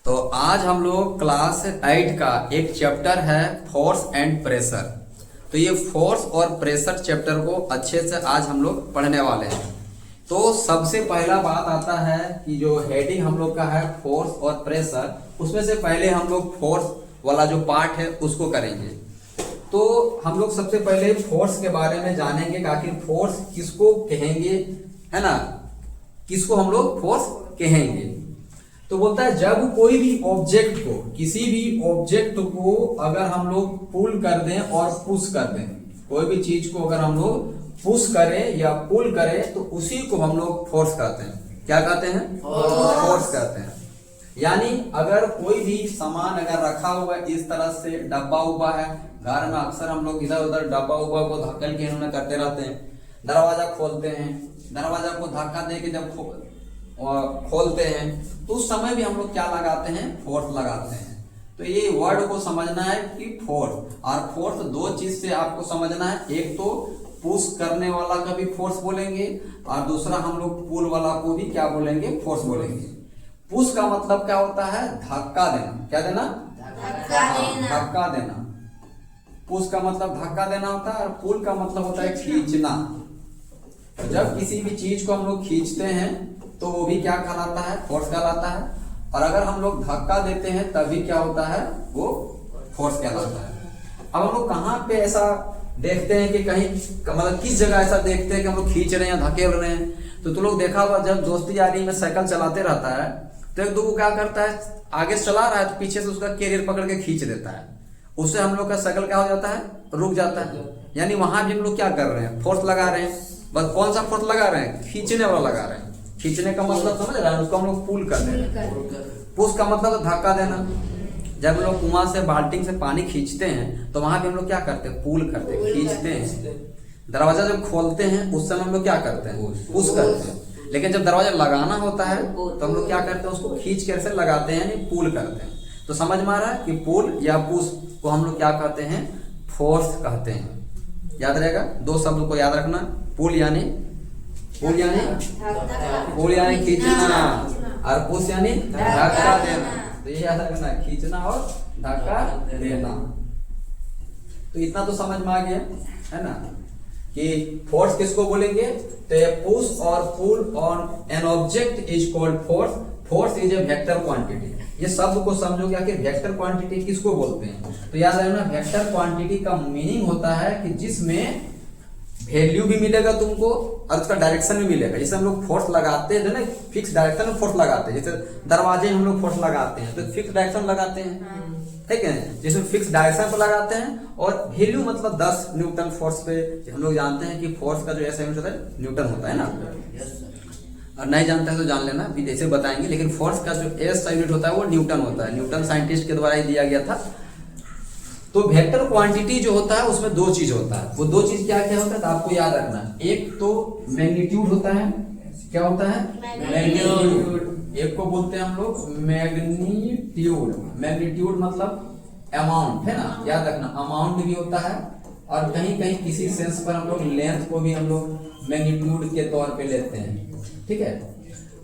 तो आज हम लोग क्लास 8 का एक चैप्टर है फोर्स एंड प्रेशर। तो ये फोर्स और प्रेशर चैप्टर को अच्छे से आज हम लोग पढ़ने वाले हैं। तो सबसे पहला बात आता है कि जो हेडिंग हम लोग का है फोर्स और प्रेशर, उसमें से पहले हम लोग फोर्स वाला जो पार्ट है उसको करेंगे। तो हम लोग सबसे पहले फोर्स के बारे में जानेंगे कि आखिर फोर्स किसको कहेंगे, है ना, किसको हम लोग फोर्स कहेंगे। तो बोलता है जब कोई भी ऑब्जेक्ट को, किसी भी ऑब्जेक्ट को अगर हम लोग पुल कर दें और पुश कर दें, कोई भी चीज को अगर हम लोग पुश करें या पुल करें तो उसी को हम लोग फोर्स कहते हैं। क्या कहते हैं? फोर्स कहते हैं। यानी अगर कोई भी सामान अगर रखा हुआ है इस तरह से, डब्बा उब्बा है, घर में अक्सर हम लोग इधर उधर डब्बा उब्बा को धक्कन के इन्होंने करते रहते हैं। दरवाजा खोलते हैं, दरवाजा को धक्का दे के जब खोलते हैं तो उस समय भी हम लोग क्या लगाते हैं? फोर्स लगाते हैं। तो ये वर्ड को समझना है कि फोर्स, और फोर्स दो चीज से आपको समझना है। एक तो पुश करने वाला का भी फोर्स बोलेंगे और दूसरा हम लोग पुल वाला को भी क्या बोलेंगे? फोर्स बोलेंगे। पुश का मतलब क्या होता है? धक्का देना। क्या देना? धक्का देना। पुश का मतलब धक्का देना होता है और पुल का मतलब होता है खींचना। तो जब किसी भी चीज को हम लोग खींचते हैं तो वो भी क्या कहलाता है? फोर्स कहलाता है। और अगर हम लोग धक्का देते हैं तभी क्या होता है? वो फोर्स कहलाता है। अब हम लोग कहाँ पे ऐसा देखते हैं कि कहीं, मतलब किस जगह ऐसा देखते हैं कि हम लोग खींच रहे हैं, धकेल रहे हैं? तो तुम लोग देखा होगा जब दोस्ती यारी में साइकिल चलाते रहता है तो एक दो को क्या करता है, आगे से चला रहा है तो पीछे से उसका कैरियर पकड़ के खींच देता है। उससे हम लोग का साइकिल क्या हो जाता है? रुक जाता है। यानी वहां भी हम लोग क्या कर रहे हैं? फोर्स लगा रहे हैं। बस कौन सा फोर्स लगा रहे हैं? खींचने वाला लगा रहे हैं। खींचने का मतलब समझ रहा है? उसको हम लोग पुल कर रहे हैं। पुश का मतलब धक्का देना। जब लोग कुआं से बाल्टी से पानी खींचते हैं तो वहां भी हम लोग क्या करते हैं? पुल करते हैं, खींचते हैं। दरवाजा जब खोलते हैं उस समय हम लोग क्या करते हैं? पुश करते हैं। लेकिन जब दरवाजा लगाना होता है तो हम लोग क्या करते हैं? उसको खींच के ऐसे लगाते हैं, यानी पुल करते हैं। तो समझ में आ रहा है कि पुल या पुश को हम लोग क्या कहते हैं? फोर्स कहते हैं। याद रहेगा, दो शब्द को याद रखना। पुल यानी खींचना और पुश यानी धक्का देना। तो ये याद रखना, खींचना और धक्का देना। तो इतना तो समझ में आ गया है ना कि फोर्स किसको बोलेंगे? तो ये पुश और pull on an object is called force. Force is a vector quantity. ये शब्द को समझोगे कि वेक्टर क्वांटिटी किसको बोलते हैं। तो याद रखना, वेक्टर क्वांटिटी का मीनिंग होता है कि जिसमें वैल्यू भी मिलेगा तुमको और उसका डायरेक्शन भी मिलेगा। जैसे हम लोग फोर्स लगाते हैं ना, फिक्स डायरेक्शन में फोर्स लगाते हैं। जैसे दरवाजे हम लोग फोर्स लगाते हैं तो फिक्स डायरेक्शन लगाते हैं, ठीक है, जिसमें फिक्स डायरेक्शन पर लगाते हैं। और वैल्यू मतलब 10 न्यूटन फोर्स पे। हम लोग जानते हैं कि फोर्स का जो ऐसा यूनिट होता है न्यूटन होता है ना, और नहीं जानते हैं तो जान लेना, अभी जैसे बताएंगे। लेकिन फोर्स का जो एस यूनिट होता है वो न्यूटन होता है। न्यूटन साइंटिस्ट के द्वारा ही दिया गया था। तो वेक्टर क्वांटिटी जो होता है उसमें दो चीज होता है। वो दो चीज क्या क्या होता है तो आपको याद रखना। एक तो मैग्नीट्यूड होता है। क्या होता है? मैग्नीट्यूड। एक को बोलते हैं हम लोग मैग्नीट्यूड। मैग्नीट्यूड मतलब अमाउंट, है ना, याद रखना। अमाउंट भी होता है और कहीं कहीं किसी सेंस पर हम लोग लेंथ को भी हम लोग मैग्नीट्यूड के तौर पे लेते हैं, ठीक है।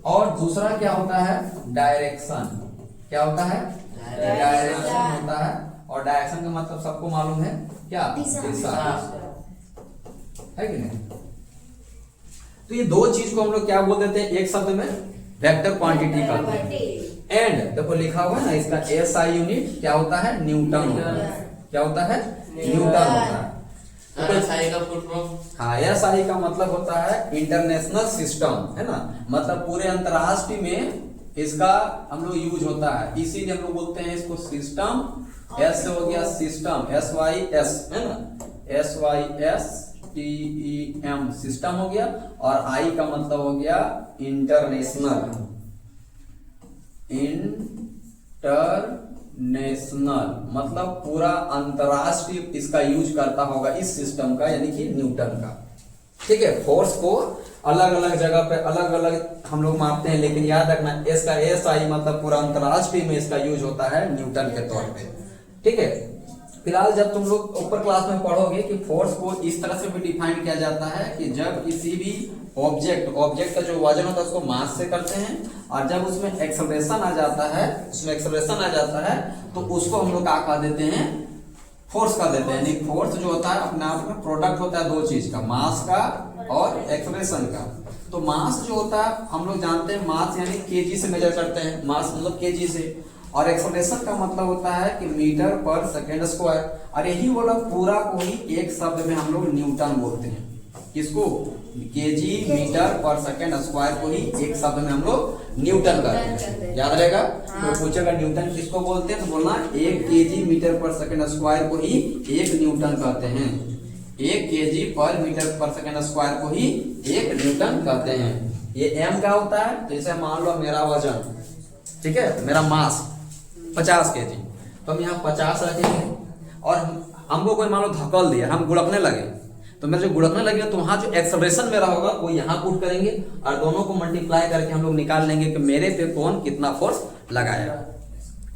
और दूसरा क्या होता है? डायरेक्शन। क्या होता है? डायरेक्शन होता है। और डायरेक्शन का मतलब सबको मालूम है, क्या? दिशा है कि नहीं। तो ये दो चीज को हम लोग क्या बोल देते हैं? एक शब्द में वेक्टर क्वांटिटी कहते हैं। एंड देखो लिखा हुआ है ना, इसका एसआई यूनिट क्या होता है? न्यूटन होता है। क्या होता है? न्यूटन होता है। एसआई का फुल फॉर्म? हाँ, एसआई का मतलब होता है इंटरनेशनल सिस्टम, है ना, मतलब पूरे अंतरराष्ट्रीय में इसका हम लोग यूज होता है। इसीलिए हम लोग बोलते हैं इसको सिस्टम। एस से हो गया सिस्टम, SYS, है ना, SYSTEM सिस्टम हो गया। और आई का मतलब हो गया इंटरनेशनल। इंटरनेशनल मतलब पूरा अंतरराष्ट्रीय इसका यूज करता होगा, इस सिस्टम का, यानी कि न्यूटन का, ठीक है। फोर्स को अलग अलग जगह पे अलग अलग हम लोग मापते हैं, लेकिन याद रखना इसका SI मतलब पूरा अंतरराष्ट्रीय में इसका यूज होता है न्यूटन के तौर पे, ठीक है। फिलहाल जब तुम लोग ऊपर क्लास में पढ़ोगे कि फोर्स को इस तरह से भी डिफाइन किया जाता है कि जब किसी भी ऑब्जेक्ट का जो वजन होता है उसको मास से करते हैं, और जब उसमें एक्सेलरेशन आ जाता है तो उसको हम लोग क्या कह देते हैं, फोर्स कर देते हैं। यानी फोर्स जो होता है अपने आप में प्रोडक्ट होता है दो चीज का, मास का और एक्सेलरेशन का। तो मास जो होता है हम लोग जानते हैं, मास यानी केजी से मेजर करते हैं, मास मतलब केजी से, और एक्सेलरेशन का मतलब होता है कि मीटर पर सेकेंड स्क्वायर। और यही वाला पूरा को ही एक शब्द में हम लोग न्यूटन बोलते हैं। किसको? केजी मीटर पर सेकेंड स्क्वायर को ही एक शब्द में हम लोग न्यूटन कहते हैं। याद रहेगा? तो पूछेगा न्यूटन किसको बोलते हैं, तो बोलना 1 केजी मीटर पर सेकेंड स्क्वायर को ही 1 न्यूटन कहते हैं। 1 केजी पर मीटर पर सेकेंड स्क्वायर को ही 1 न्यूटन कहते हैं। ये एम क्या होता है? जैसे मान लो मेरा वजन, ठीक है, मेरा मास 50 केजी, तो हम यहाँ 50 रखेंगे, और हमको कोई मान लो धक्कल दिया, हम गुड़कने लगे, तो मेरे जो गुड़कने लगे तो वहां जो एक्सेलरेशन मेरा होगा वो यहाँ पुट करेंगे, और दोनों को मल्टीप्लाई करके हम लोग निकाल लेंगे कि मेरे पे कौन कितना फोर्स लगाया।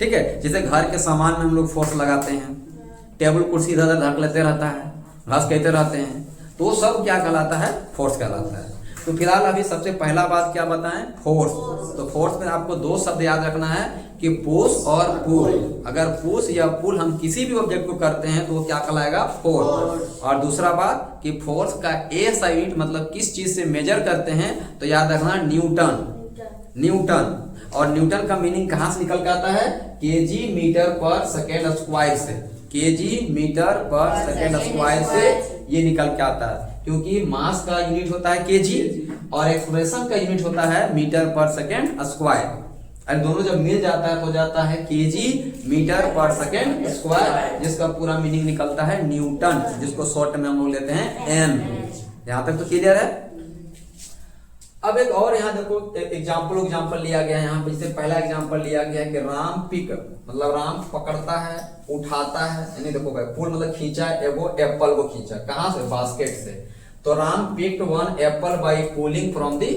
ठीक है, जैसे घर के सामान में हम लोग फोर्स लगाते हैं, टेबल कुर्सी इधर उधर ढक लेते रहता है, घास कहते रहते हैं, तो सब क्या कहलाता है? फोर्स कहलाता है। तो फिलहाल अभी सबसे पहला बात क्या बताएं? फोर्स। तो फोर्स में आपको 2 शब्द याद रखना है कि पुश और पुल। अगर पुश या पुल हम किसी भी ऑब्जेक्ट को करते हैं तो वो क्या कहलाएगा? फोर्स। और दूसरा बात कि फोर्स का SI यूनिट मतलब किस चीज से मेजर करते हैं, तो याद रखना न्यूटन। और न्यूटन का मीनिंग कहां से निकल के आता है? केजी मीटर पर सेकेंड स्क्वायर से। केजी मीटर पर सेकेंड स्क्वायर से ये निकल के आता है, क्योंकि मास का यूनिट होता है केजी और एक्सेलरेशन का यूनिट होता है मीटर पर सेकेंड स्क्वायर। और दोनों जब मिल जाता है तो जाता है केजी मीटर पर सेकेंड स्क्वायर, जिसका पूरा मीनिंग निकलता है न्यूटन, जिसको शॉर्ट में हम लोग लेते हैं एम। यहां तक तो क्लियर है? अब एक और यहाँ देखो एग्जाम्पल लिया गया है। यहाँ पे जैसे पहला एग्जाम्पल लिया गया है कि राम पिक, मतलब राम पकड़ता है, उठाता है, यानी देखो भाई पुल मतलब खींचा, एगो एप्पल को खींचा, कहां से? बास्केट से। तो Ram picked 1 apple by pulling from the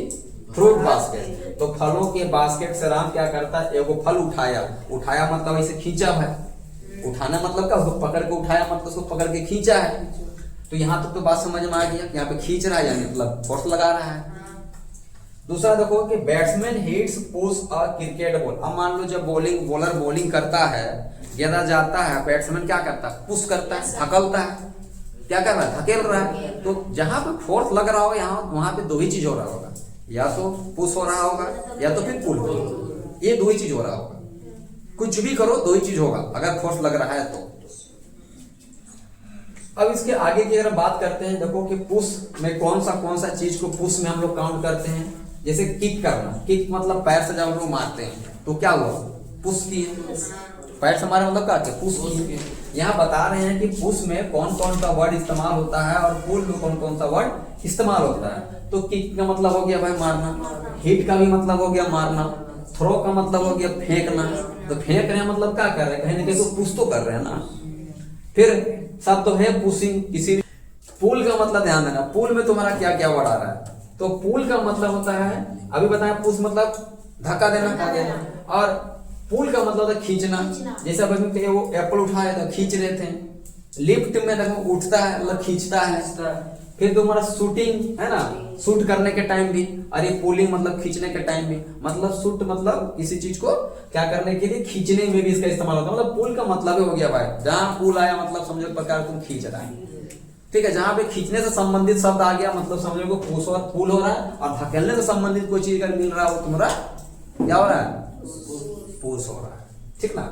fruit basket. तो फलों के बास्केट से राम क्या करता है? एगो फल उठाया मतलब ऐसे खींचा है, उठाना मतलब क्या? उसको पकड़ के उठाया मतलब उसको पकड़ के खींचा है। तो यहाँ तक तो बात समझ में आ गया, यहाँ पे खींच रहा है यानी मतलब फोर्स लगा रहा है। दूसरा देखो कि बैट्समैन हिट्स पुश अ क्रिकेट बॉल। अब मान लो जब बॉलर बॉलिंग करता है, गेंदा जाता है, बैट्समैन क्या करता है? पुश करता है, धकेलता है, क्या कर रहा है? धकेल रहा है। तो जहां पे फोर्स लग रहा होगा यहाँ वहां पे 2 ही चीज हो रहा होगा, या तो पुश हो रहा होगा या तो फिर पुल हो, ये 2 ही चीज हो रहा होगा। कुछ भी करो 2 ही चीज होगा अगर फोर्स लग रहा है तो। अब इसके आगे की अगर बात करते हैं, देखो कि पुश में कौन सा चीज को पुश में हम लोग काउंट करते हैं। जैसे किक करना, किक मतलब पैर से जब हम लोग मारते हैं तो क्या हुआ? पुश किए, पैर से मारे मतलब क्या? पुश किए। यहाँ बता रहे हैं कि पुश में कौन कौन सा वर्ड इस्तेमाल होता है और पुल में कौन कौन सा वर्ड इस्तेमाल होता है। तो किक का मतलब हो गया भाई मारना, हिट का भी मतलब हो गया मारना, थ्रो का मतलब हो गया फेंकना। तो फेंक रहे हैं मतलब क्या कर रहे हैं? कहीं ना कहीं तो पुश तो कर रहे हैं ना। फिर सब तो है पुशिंग। किसी पुल का मतलब ध्यान देना, पुल में तुम्हारा क्या क्या वर्ड आ रहा है। तो पुल का मतलब होता है, अभी बताया, पुश मतलब धक्का देना, और पुल का मतलब है खींचना। जैसे अभी वो एप्पल उठाया तो खींच रहे थे। लिफ्ट में देखो उठता है मतलब खींचता है। फिर तुम्हारा शूटिंग है ना, शूट करने के टाइम भी, और ये पुलिंग मतलब खींचने के टाइम भी। मतलब शूट मतलब किसी चीज को क्या करने के लिए, खींचने में भी इसका इस्तेमाल होता है। मतलब पुल का मतलब हो गया भाई, जहां पुल आया मतलब समझो प्रकार तुम खींच रहा है। ठीक है, जहां पे खींचने से संबंधित शब्द आ गया मतलब समझो को पुश और पुल हो रहा है, और धकेलने से संबंधित कोई चीज अगर मिल रहा है वो तुम्हारा क्या हो रहा है? पुश हो रहा है। ठीक ना?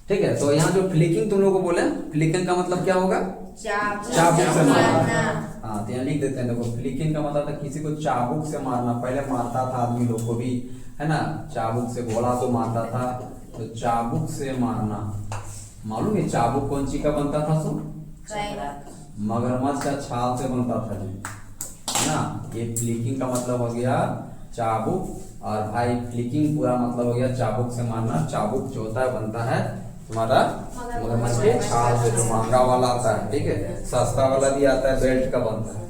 ठीक है, तो यहाँ जो फ्लिकिंग तुम लोगों को बोले, फ्लिकिंग का मतलब क्या होगा? चाबुक से मारना। हाँ, तो यहाँ लिख देते हैं, देखो फ्लिकिंग का मतलब था किसी को चाबुक से मारना। पहले मारता था आदमी लोग को भी, है ना, चाबुक से, घोड़ा को मारता था, तो चाबुक से मारना। मालूम है चाबुक कौन सी का बनता था? मगरमच्छ का छाल से बनता था जी, है ना। ये फ्लिकिंग का मतलब हो गया चाबुक, और भाई फ्लिकिंग पूरा मतलब हो गया चाबुक से मारना। चाबुक जो होता है बनता है तुम्हारा मगरमच्छ के छाल से, जो महंगा वाला आता है, ठीक है, सस्ता वाला भी आता है, बेल्ट का बनता है।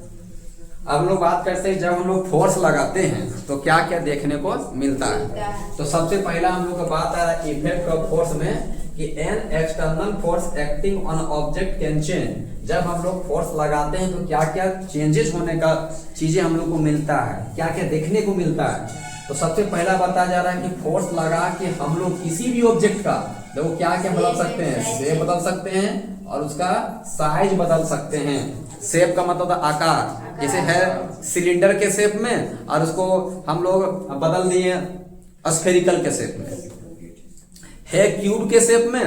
अब लोग बात करते हैं जब हम लोग फोर्स लगाते हैं तो क्या क्या देखने को मिलता है। तो सबसे पहला हम लोग का बात आ रहा है इफेक्ट ऑफ फोर्स में कि an external force acting on object can change. जब हम लोग फोर्स लगाते हैं तो क्या क्या चेंजेस होने का चीजें हम लोग को मिलता है, क्या क्या देखने को मिलता है। तो सबसे पहला बताया जा रहा है कि फोर्स लगा के हम लोग किसी भी ऑब्जेक्ट का देखो क्या क्या बदल सकते हैं, शेप बदल सकते हैं और उसका साइज बदल सकते हैं। शेप का मतलब आकार, जैसे है सिलेंडर के शेप में और उसको हम लोग बदल दिए स्फेरिकल के शेप में, है क्यूब के शेप में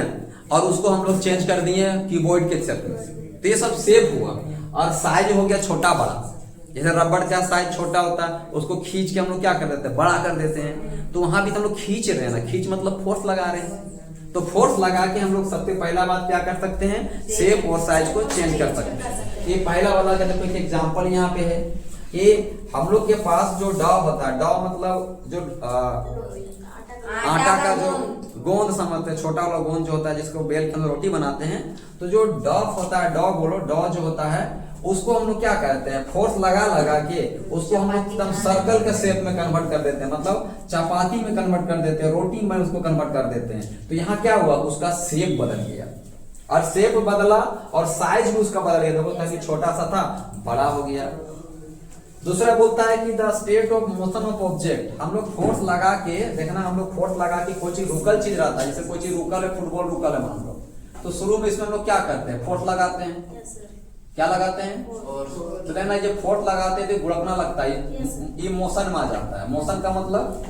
और उसको हम लोग चेंज कर दिए क्यूबॉइड के शेप में। तो ये सब शेप हुआ। और साइज हो गया छोटा बड़ा, जैसे रबड़ का साइज छोटा होता है उसको खींच के हम लोग क्या कर देते हैं, बड़ा कर देते हैं। तो वहां भी तो हम लोग खींच रहे हैं ना, खींच मतलब फोर्स लगा रहे हैं। तो फोर्स लगा के हम लोग सबसे पहला बात क्या कर सकते हैं, शेप और साइज को चेंज कर सकते हैं। ये पहला वाला का देखो एक एग्जांपल यहाँ पे है। ये हम लोग के पास जो डॉ होता है, डॉ मतलब जो आटा का जो गोंद समझते हैं, छोटा वाला गोंद जो होता है जिसको बेल के अंदर रोटी बनाते हैं। तो जो डॉ होता है, डॉ बोलो, डॉ जो होता है उसको हम लोग क्या करते हैं, फोर्स लगा लगा के उसको हम लोग एकदम सर्कल के शेप में कन्वर्ट कर देते हैं, मतलब चपाती में कन्वर्ट कर देते हैं, रोटी में उसको कन्वर्ट कर देते हैं। तो यहाँ क्या हुआ, उसका शेप बदल गया और शेप बदला और साइज भी उसका बदल गया। देखो ताकि छोटा सा था बड़ा हो गया। दूसरा बोलता है कि the state of motion of object. हम लोग फोर्स लगा के देखना, हम लोग फोर्स लगा के कोई चीज रुकल चीज रहता है, जैसे कोई चीज रुकल है, फुटबॉल रुकल है मान लो, तो शुरू में इसमें हम लोग क्या करते हैं, फोर्स लगाते हैं। क्या लगाते हैं, तो लेना जब फोर्स लगाते हैं तो गुड़कना लगता है, ये मोशन में आ जाता है। मोशन का मतलब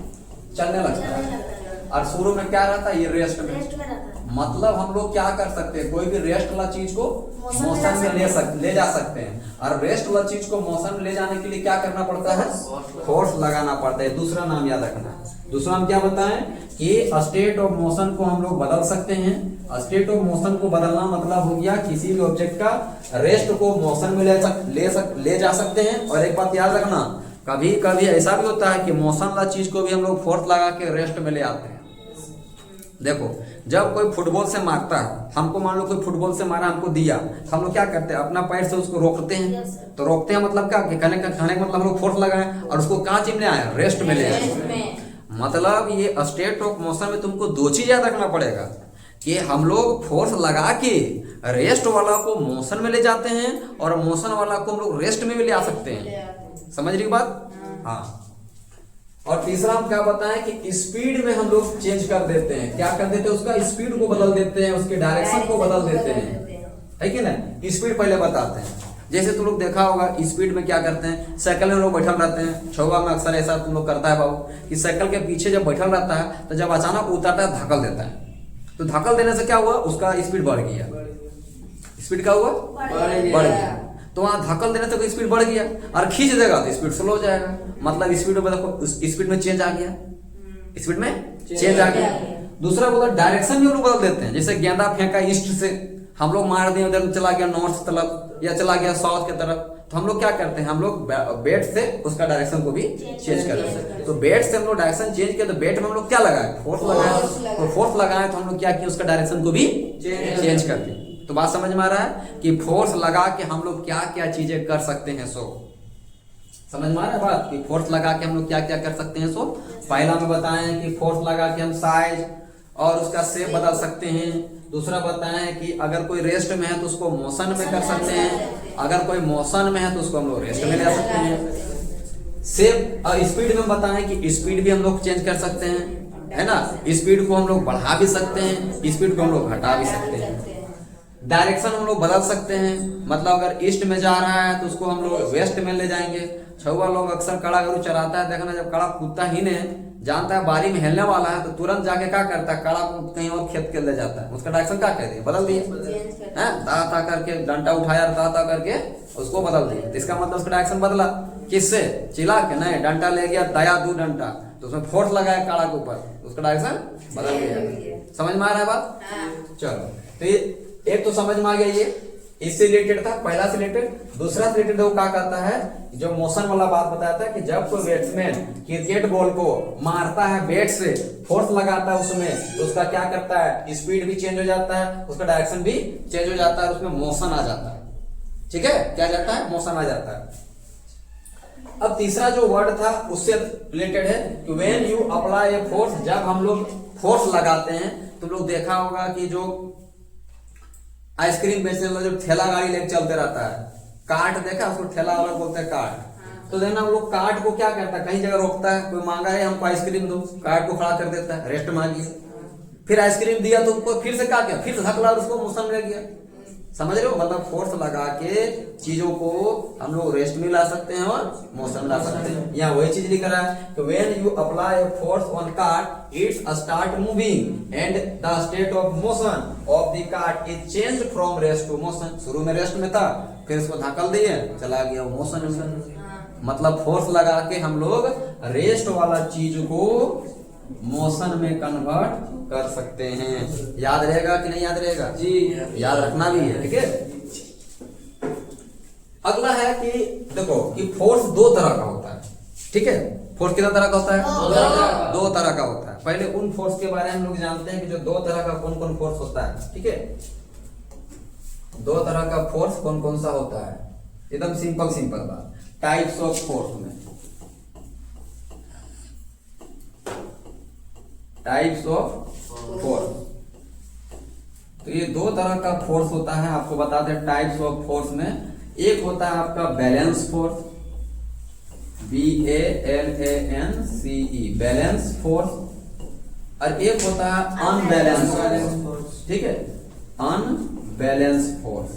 चलने लगता है। और शुरू में क्या रहता है, ये रेस्ट में। मतलब हम लोग क्या कर सकते हैं, कोई भी रेस्ट वाला चीज को मोशन में ले जा सकते हैं। और रेस्ट वाला चीज को मोशन में ले जाने के लिए क्या करना पड़ता है, फोर्स लगाना पड़ता है। दूसरा नाम याद रखना, दूसरा हम क्या बताएं कि स्टेट ऑफ मोशन को हम लोग बदल सकते हैं। स्टेट ऑफ मोशन को बदलना मतलब हो गया किसी भी ऑब्जेक्ट का रेस्ट को मोशन में ले जा सकते हैं। और एक बात याद रखना, कभी कभी ऐसा भी होता है कि मोशन वाला चीज को भी हम लोग फोर्स लगा के रेस्ट में ले आते हैं। देखो जब कोई फुटबॉल से मारता है, हमको मान लो कोई फुटबॉल से मारा, हमको दिया, हम लोग क्या करते हैं, अपना पैर से उसको रोकते हैं। तो रोकते हैं मतलब क्या, कहने का मतलब हम लोग फोर्स लगाए और उसको कहाँ चिमले आए, रेस्ट में ले आए। मतलब ये स्टेट ऑफ मोशन में तुमको दो चीज याद रखना पड़ेगा कि हम लोग फोर्स लगा के रेस्ट वाला को मोशन में ले जाते हैं और मोशन वाला को हम लोग रेस्ट में भी ले आ सकते हैं। समझ रही बात? हाँ। और तीसरा हम क्या बताएं कि स्पीड में हम लोग चेंज कर देते हैं। क्या कर देते हैं, उसका स्पीड को बदल देते हैं, उसके डायरेक्शन को बदल देते हैं, है कि नहीं। स्पीड पहले बताते हैं। जैसे तुम लोग देखा होगा स्पीड में क्या करते हैं, साइकिल में लोग बैठल रहते हैं, छुआ में अक्सर ऐसा तुम लोग करता है बाबू कि साइकिल के पीछे जब बैठल रहता है तो जब अचानक उतरता है धक्कल देता है। तो धक्कल देने से क्या हुआ, उसका स्पीड बढ़ गया। स्पीड क्या हुआ, बढ़ गया। तो वहां धक्कल देने से स्पीड बढ़ गया और खींच देगा तो स्पीड स्लो हो जाएगा। मतलब स्पीड में देखो स्पीड में चेंज आ गया, स्पीड में चेंज आ गया। दूसरा बोला डायरेक्शन भी हम लोग बदल देते हैं। जैसे गेंदा फेंका ईस्ट से, हम लोग मार दिए उधर चला गया नॉर्थ तरफ या चला गया साउथ की तरफ, तो हम लोग क्या करते हैं, हम लोग बैट से उसका डायरेक्शन को भी चेंज कर देते हैं। तो बैट से हम लोग डायरेक्शन चेंज किया तो बैट में हम लोग क्या लगाए, फोर्स लगाए। तो फोर्स लगाए तो हम लोग क्या किया, उसका डायरेक्शन को भी चेंज कर दिए। तो बात समझ में आ रहा है कि फोर्स लगा के हम लोग क्या क्या चीजें कर सकते हैं। सो समझ में आ रहा है बात कि फोर्स लगा के हम लोग क्या क्या कर सकते हैं। सो पहला में बताएं कि फोर्स लगा के हम साइज और उसका शेप बदल सकते हैं। दूसरा बताएं कि अगर कोई रेस्ट में है तो उसको मोशन में कर सकते हैं, अगर कोई मोशन में है तो उसको हम लोग रेस्ट में ले आ सकते हैं। शेप और स्पीड में बताएं कि स्पीड भी हम लोग चेंज कर सकते हैं, है ना। स्पीड को हम लोग बढ़ा भी सकते हैं, स्पीड को हम लोग घटा भी सकते हैं। डायरेक्शन हम लोग बदल सकते हैं, मतलब अगर ईस्ट में जा रहा है तो उसको हम लोग वेस्ट में ले जाएंगे। छुआ लोग अक्सर कड़ा गरू चराता है, देखना जब कड़ा कूदता ही नहीं जानता है बारी में हिलने वाला है तो तुरंत जाके क्या करता है, कड़ा को कहीं और खेत के ले जाता है। उसका डायरेक्शन क्या कर दिया, बदल दिया, दाता करके डंडा उठाया, दाता करके उसको बदल दिया। तो इसका मतलब उसका डायरेक्शन बदला, किससे, चिल्ला के नहीं, डंडा ले गया दाया 2 डंडा, तो उसमें फोर्स लगाया कड़ा के ऊपर, उसका डायरेक्शन बदल गया। समझ में आ रहा है बात? चलो तो ये एक तो समझ में आ गया, ये इससे रिलेटेड था, पहला से रिलेटेड। दूसरा से रिलेटेड वो क्या कहता है, जो मोशन वाला बात बताया था कि जब कोई बैट्समैन क्रिकेट बॉल को मारता है बैट से, फोर्स लगाता है उसमें, तो उसका क्या करता है, स्पीड भी चेंज हो जाता है, उसका डायरेक्शन भी चेंज हो जाता है, उसमें मोशन आ जाता है। ठीक है, क्या जाता है, मोशन आ जाता है। अब तीसरा जो वर्ड था उससे रिलेटेड है कि when you apply a force, जब हम लोग फोर्स लगाते हैं। तुम लोग देखा होगा कि जो आइसक्रीम बेचने वाला जो ठेला गाड़ी लेके चलते रहता है, कार्ट देखा, उसको ठेला वाला बोलते हैं कार्ट। तो देखना वो लोग कार्ट को क्या करता है, कहीं जगह रोकता है, कोई मांगा है हमको आइसक्रीम दो, कार्ट को खड़ा कर देता है, रेस्ट मांगिए, फिर आइसक्रीम दिया तो उसको फिर से क्या किया, फिर से धकला और उसको मोशन रह गया। समझ रहे हो, मतलब फोर्स लगा के चीजों को हम लोग रेस्ट में ला सकते हैं और मोशन ला सकते हैं। यहाँ वही चीज लिख रहा है कि when you apply a force on cart it's start moving and the state of motion of the cart is change from rest to motion. शुरू में रेस्ट में था, फिर इसको धक्ल दिए, चला गया मोशन में। मतलब फोर्स लगा के हम लोग रेस्ट वाला चीज को मोशन में कन्वर्ट कर सकते हैं। याद रहेगा कि नहीं याद रहेगा जी? याद रखना भी है, ठीक है। अगला है कि देखो कि फोर्स दो तरह का होता है, ठीक है। फोर्स कितना तरह का होता है? दो तरह का होता है। पहले उन फोर्स के बारे में हम लोग जानते हैं कि जो दो तरह का कौन कौन फोर्स होता है, ठीक है। दो तरह का फोर्स कौन कौन सा होता है, एकदम सिंपल बात। टाइप्स ऑफ फोर्स में, टाइप्स ऑफ फोर्स, तो ये दो तरह का फोर्स होता है। आपको बता दें टाइप्स ऑफ फोर्स में, एक होता है आपका balance force, BALANCE, balance force, और एक होता है अनबैलेंस फोर्स, ठीक है, अनबैलेंस फोर्स।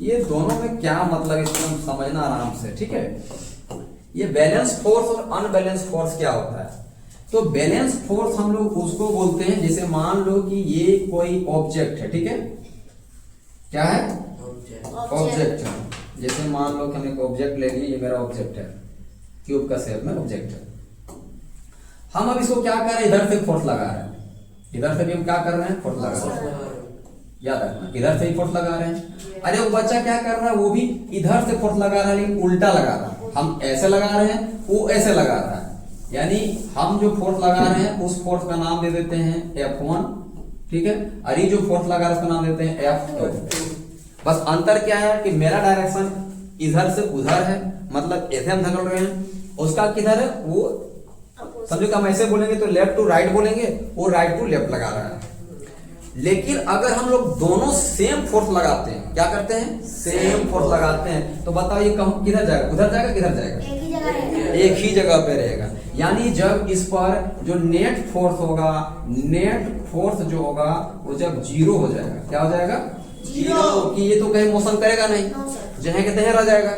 ये दोनों में क्या मतलब, इसको हम समझना आराम से, ठीक है। ये बैलेंस फोर्स और अनबैलेंस फोर्स क्या होता है? तो बैलेंस फोर्स हम लोग उसको बोलते हैं, जैसे मान लो कि ये कोई ऑब्जेक्ट है, ठीक है, क्या है? ऑब्जेक्ट है। जैसे मान लो कि हम एक ऑब्जेक्ट ले लिए, ये मेरा ऑब्जेक्ट है, क्यूब का शेप में ऑब्जेक्ट है। हम अब इसको क्या कर रहे हैं, इधर से फोर्स लगा रहे हैं, इधर से भी हम क्या कर रहे हैं, फोर्स लगा रहे हैं। याद रखना, इधर से ही फोर्स लगा रहे हैं। अरे वो बच्चा क्या कर रहा है, वो भी इधर से फोर्स लगा रहा है, लेकिन उल्टा लगा रहा है। हम ऐसे लगा रहे हैं, वो ऐसे लगा रहा है। यानी हम जो फोर्स लगा रहे हैं उस फोर्स का नाम दे देते हैं F1, ठीक है, और ये जो फोर्स लगा रहे हैं उसका नाम देते हैं F2। बस अंतर क्या है कि मेरा डायरेक्शन इधर से उधर है, मतलब ऐसे हम धकेल रहे हैं, उसका किधर है, वो समझो कि हम ऐसे बोलेंगे तो लेफ्ट टू राइट बोलेंगे, वो राइट टू लेफ्ट लगा रहा है। लेकिन अगर हम लोग दोनों सेम फोर्स लगाते हैं, क्या करते हैं, सेम फोर्स लगाते हैं, तो बताओ ये किधर जाएगा, उधर जाएगा, किधर जाएगा, एक ही जगह पे रहेगा। यानी जब इस पर जो नेट फोर्स होगा, नेट फोर्स जो होगा वो जब जीरो हो जाएगा, क्या हो जाएगा, जीरो, कि ये तो कहीं मोशन करेगा नहीं, जहाँ के तहीं रह जाएगा।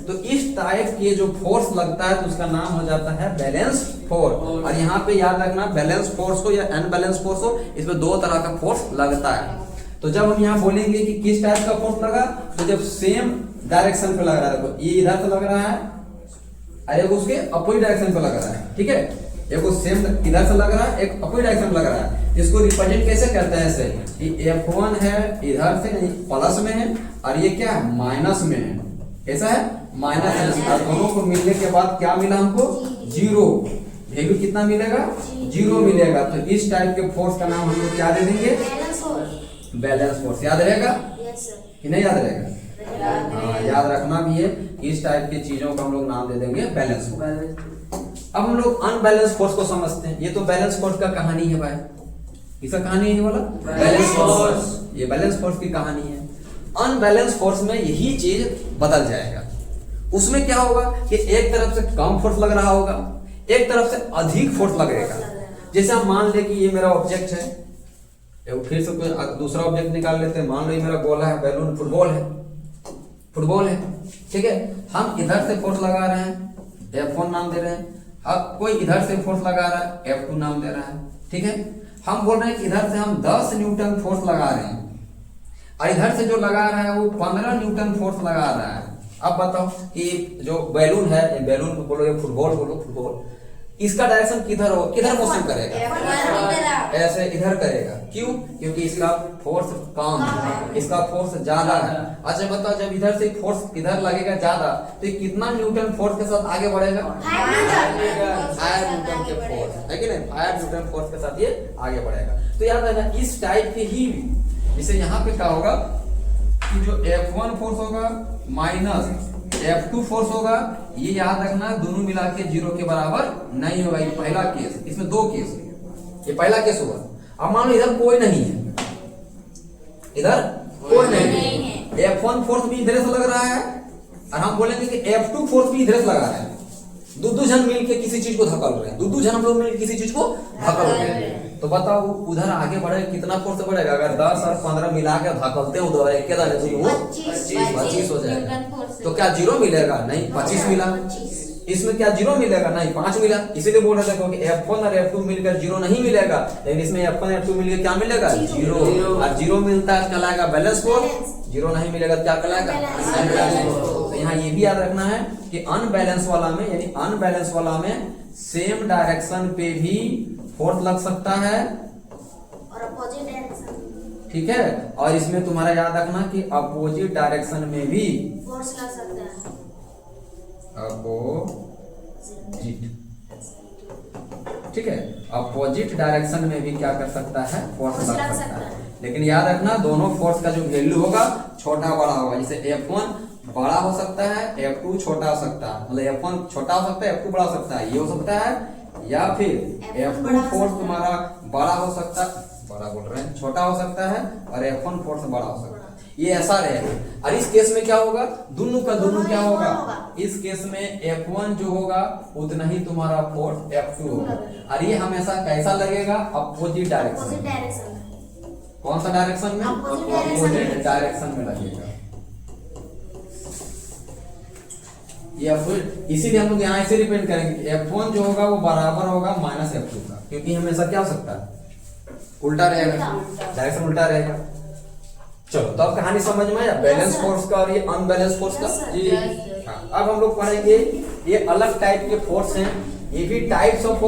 तो इस टाइप के जो फोर्स लगता है तो उसका नाम हो जाता है बैलेंस फोर्स। और यहाँ पे याद रखना, बैलेंस फोर्स हो या अनबैलेंस फोर्स हो, इसमें दो तरह का फोर्स लगता है। तो जब हम यहाँ बोलेंगे कि किस टाइप का फोर्स लगा, तो जब सेम डायरेक्शन पे लग रहा है, तो ये इधर से लग रहा है, एक उसके अपोजिट डायरेक्शन पे लग रहा है, ठीक है, एक वो सेम इधर से लग रहा है, एक अपोजिट डायरेक्शन लग रहा है। इसको रिप्रेजेंट कैसे करते हैं, ऐसे कि F1 है इधर से नहीं प्लस में है, और ये क्या है, माइनस में है, ऐसा है माइनस है, और दोनों को मिलने के बाद क्या मिला हमको, जीरो। वैल्यू कितना मिलेगा, जीरो मिलेगा। तो इस टाइप के फोर्स का नाम हम लोग क्या दे देंगे, बैलेंस फोर्स। याद रहेगा कि नहीं याद रहेगा? हाँ, याद रखना भी है, इस टाइप की चीजों का हम लोग नाम दे देंगे बैलेंस फोर्स। अब हम लोग अनबैलेंस फोर्स को समझते हैं। ये तो बैलेंस फोर्स का कहानी है भाई, इसका कहानी है बोला बैलेंस फोर्स, ये बैलेंस फोर्स की कहानी है। अनबैलेंस फोर्स में यही चीज बदल जाएगा। उसमें क्या होगा कि एक तरफ से कम फोर्स लग रहा होगा, एक तरफ से अधिक फोर्स लगेगा। जैसे हम मान ले कि ये मेरा ऑब्जेक्ट है, फिर से कोई दूसरा ऑब्जेक्ट निकाल लेते हैं, मान लो ये मेरा गोला है, बैलून, फुटबॉल है, ठीक है। हम इधर से फोर्स लगा रहे हैं, F1 नाम दे रहे हैं। अब कोई इधर से फोर्स लगा रहा है, F2 नाम दे रहा है, ठीक है। हम बोल रहे हैं कि इधर से हम 10 न्यूटन फोर्स लगा रहे हैं, और इधर से जो लगा रहा है वो 15 न्यूटन फोर्स लगा रहा है। अब बताओ कि जो बैलून है, बैलून को बोलो, ये फुटबॉल बोलो, फुटबॉल, इसका डायरेक्शन किधर हो, किधर मोशन करेगा, ऐसे इधर करेगा। क्यों? क्योंकि इसका फोर्स कम है, इसका फोर्स ज्यादा है। अच्छा बताओ, जब इधर से फोर्स इधर लगेगा ज्यादा, तो ये कितना न्यूटन फोर्स के साथ आगे बढ़ेगा, 5 न्यूटन के फोर्स है कि नहीं, 5 न्यूटन फोर्स के साथ ये आगे बढ़ेगा। तो याद रखना, इस टाइप के ही जैसे यहाँ पे क्या होगा कि जो F1 फोर्स होगा माइनस F2 फोर्स होगा, ये याद रखना दोनों मिला के 0 के बराबर नहीं होगा। ये पहला केस, इसमें दो केस, ये पहला केस होगा। अब मान लो इधर कोई नहीं है, इधर कोई नहीं है, F1 फोर्स भी इधर से लग रहा है और हम बोलेंगे कि F2 फोर्स भी इधर से लगा रहे हैं। दो जन मिल के किसी चीज को धकल रहे हैं, दो जन हम लोग मिल किसी चीज को धकल रहे हैं। तो बताओ उधर आगे बढ़े कितना फोर्स बढ़ेगा? अगर 10 और 15 मिला के धकलते हैं उधर एक दाने से वो 25 हो जाएगा। तो क्या 0 मिलेगा? नहीं, 25 मिला। इसमें क्या 0 मिलेगा? नहीं, 5 मिला। इसीलिए बोल रहे थे क्योंकि F1 और F2 मिलकर 0 नहीं मिलेगा, लेकिन इसमें F1 F2 मिलकर क्या मिलेगा? 0। और 0 मिलता है कहलाएगा बैलेंस फोर्स, 0 नहीं मिलेगा क्या कहलाएगा? Unbalance force. तो यहाँ ये भी याद रखना है कि अनबैलेंस वाला में, यानी अनबैलेंस वाला में सेम डायरेक्शन पे भी फोर्स लग सकता है और अपोजिट डायरेक्शन, ठीक है। और इसमें तुम्हारा याद रखना कि अपोजिट डायरेक्शन में भी फोर्स लग सकता है। अपोजिट, ठीक है, अपोजिट डायरेक्शन में भी क्या कर सकता है? फोर्स लग सकता है। लेकिन याद रखना दोनों फोर्स का जो वैल्यू होगा छोटा बड़ा होगा। जैसे F1 बड़ा हो सकता है, F2 छोटा हो सकता है, मतलब F1 छोटा हो सकता है, F2 बड़ा हो सकता है, ये हो सकता है। या फिर F2 फोर्स तुम्हारा बड़ा हो सकता है, बड़ा बोल रहे हैं, छोटा हो सकता है, और F1 फोर्स बड़ा हो सकता है। ये ऐसा रहेगा। और इस केस में क्या होगा? दोनों का दोनों क्या होगा? इस केस में F1 जो होगा उतना ही तुम्हारा फोर्स F2 होगा। और ये हमेशा कैसा लगेगा? Opposite direction. कौन सा डायरेक्शन में? अपोजिट डायरेक्शन में लगेगा। या फिर इसीलिए हम लोग यहाँ ऐसे रिप्रेजेंट करेंगे F1 जो होगा वो बराबर होगा माइनस F2 का, क्योंकि हमेशा क्या हो सकता है? उल्टा रहेगा, डायरेक्शन उल्टा रहेगा। चलो तो अब कहानी समझ में आया बैलेंस फोर्स का और ये अनबैलेंस फोर्स का जी। हाँ, अब हम लोग पढ़ेंगे ये अलग टाइप के फोर्स हैं। ये भी टाइप्स ऑफ